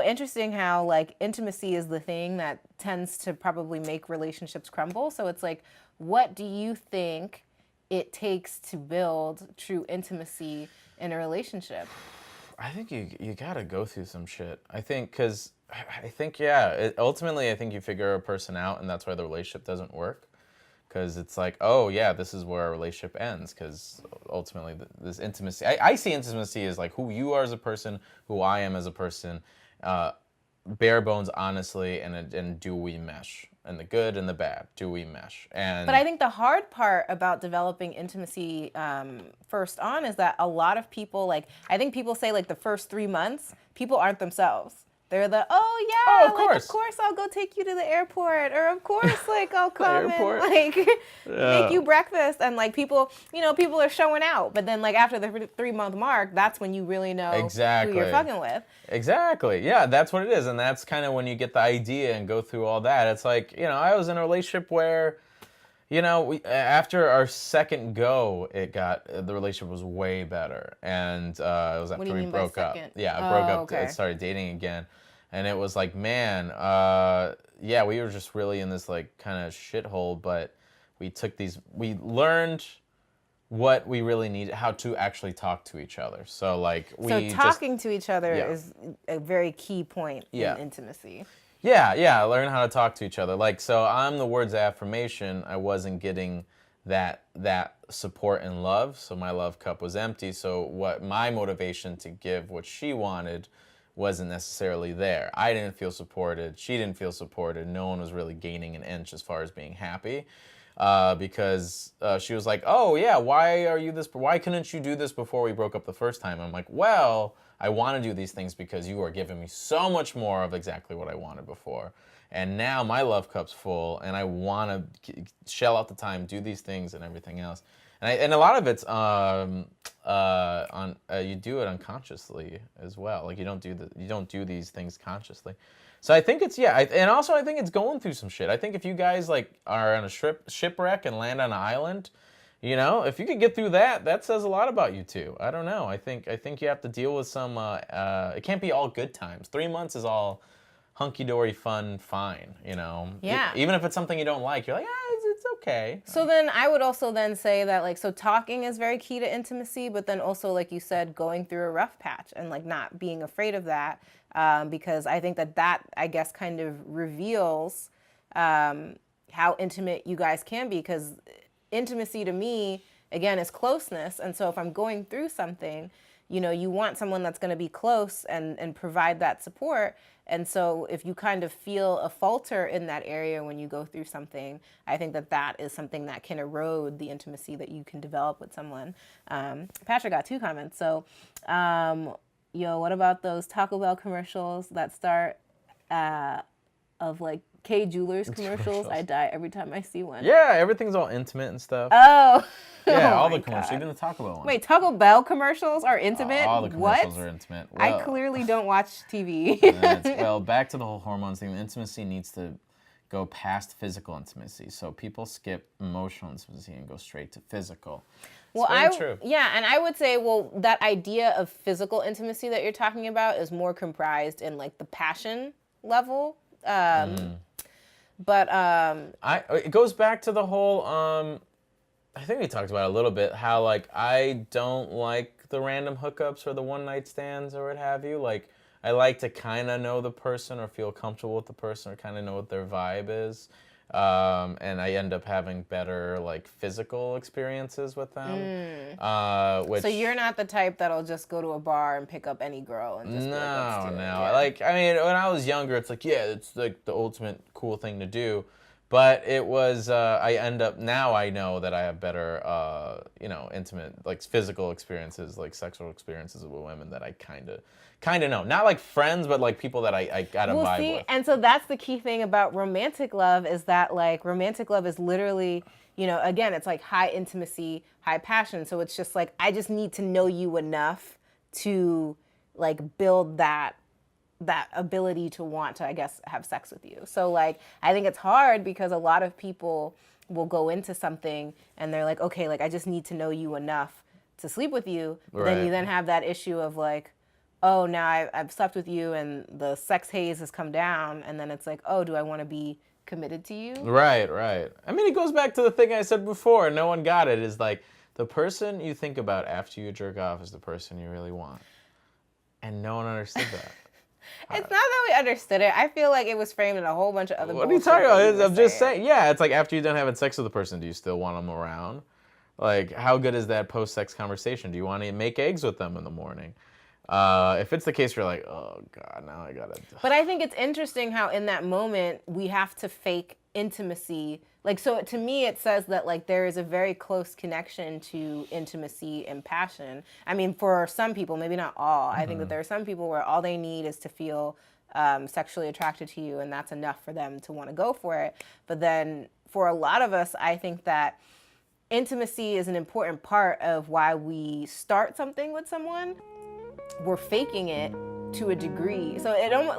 Interesting how like intimacy is the thing that tends to probably make relationships crumble. So it's like, what do you think it takes to build true intimacy in a relationship? I think you gotta go through some shit. I think because I think yeah. Ultimately, I think you figure a person out, and that's why the relationship doesn't work. Because it's like, oh yeah, this is where our relationship ends. Because ultimately, this intimacy, I see intimacy as like who you are as a person, who I am as a person, bare bones, honestly, and do we mesh? And the good and the bad, do we mesh? And But I think the hard part about developing intimacy first on is that a lot of people, like, I think people say, like, the first 3 months, people aren't themselves. They're the, oh, oh, yeah, of like, of course, course I'll go take you to the airport. Or, of course, like, I'll come and, airport. like, make Yeah. you breakfast. And, like, people, people are showing out. But then, like, after the 3-month mark, that's when you really know who Exactly. you're fucking with. Exactly. Yeah, that's what it is. And that's kind of when you get the idea and go through all that. It's like, I was in a relationship where, after our second go, the relationship was way better. And it was What do after you we mean by broke up. second? Yeah, I Oh, broke up, okay. started dating again. And it was like, man, yeah, we were just really in this like kind of shithole, but we learned what we really need, how to actually talk to each other. So like So talking to each other yeah. is a very key point Yeah. in intimacy. Yeah, learn how to talk to each other. Like, so I'm the words of affirmation. I wasn't getting that support and love, so my love cup was empty. So what my motivation to give what she wanted wasn't necessarily there. I didn't feel supported. She didn't feel supported. No one was really gaining an inch as far as being happy. Because she was like, oh yeah, why couldn't you do this before we broke up the first time? I'm like, well, I want to do these things because you are giving me so much more of exactly what I wanted before. And now my love cup's full and I want to shell out the time, do these things and everything else. And a lot of it's you do it unconsciously as well. Like you don't do these things consciously. So I think it's and also I think it's going through some shit. I think if you guys like are on a shipwreck and land on an island, if you could get through that, that says a lot about you too. I don't know. I think you have to deal with some. It can't be all good times. 3 months is all hunky dory, fun, fine. Yeah. Even if it's something you don't like, you're like, it's okay. So then I would also then say that like, so talking is very key to intimacy, but then also like you said, going through a rough patch and like not being afraid of that, because I think that I guess kind of reveals how intimate you guys can be, because intimacy to me, again, is closeness. And so if I'm going through something, you want someone that's going to be close and provide that support. And so if you kind of feel a falter in that area when you go through something, I think that is something that can erode the intimacy that you can develop with someone. Patrick got 2 comments. So, what about those Taco Bell commercials that start of like K Jewelers commercials? I die every time I see one. Yeah, everything's all intimate and stuff. Oh. Yeah, oh all the commercials, even the Taco Bell ones. Wait, Taco Bell commercials are intimate? All the commercials are intimate. Well, I clearly don't watch TV. Well, back to the whole hormones thing. Intimacy needs to go past physical intimacy. So people skip emotional intimacy and go straight to physical. Well, and I would say, that idea of physical intimacy that you're talking about is more comprised in like the passion level. But it goes back to the whole. I think we talked about it a little bit, how like I don't like the random hookups or the one night stands or what have you. Like I like to kind of know the person or feel comfortable with the person or kind of know what their vibe is. And I end up having better like physical experiences with them. So you're not the type that'll just go to a bar and pick up any girl and just no. Yeah. Like I mean, when I was younger, it's like it's like the ultimate cool thing to do. But it was, now I know that I have better, intimate, like physical experiences, like sexual experiences with women that I kind of know. Not like friends, but like people that I got a vibe with. And so that's the key thing about romantic love is that like romantic love is literally, again, it's like high intimacy, high passion. So it's just like, I just need to know you enough to like build that ability to want to, I guess, have sex with you. So like, I think it's hard because a lot of people will go into something and they're like, okay, like I just need to know you enough to sleep with you. But then you then have that issue of like, oh, now I've slept with you and the sex haze has come down, and then it's like, oh, do I want to be committed to you? Right, right. I mean, it goes back to the thing I said before, no one got it, is like, the person you think about after you jerk off is the person you really want. And no one understood that. It's not that we understood it. I feel like it was framed in a whole bunch of other What are you bullshit talking that about? you were I'm just saying, yeah, it's like after you're done having sex with the person, do you still want them around? Like, how good is that post-sex conversation? Do you want to make eggs with them in the morning? If it's the case, you're like, oh God, now I gotta. But I think it's interesting how in that moment we have to fake intimacy. Like, so to me, it says that like there is a very close connection to intimacy and passion. I mean, for some people, maybe not all. I think that there are some people where all they need is to feel sexually attracted to you, and that's enough for them to want to go for it. But then for a lot of us, I think that intimacy is an important part of why we start something with someone. We're faking it to a degree. So it almost like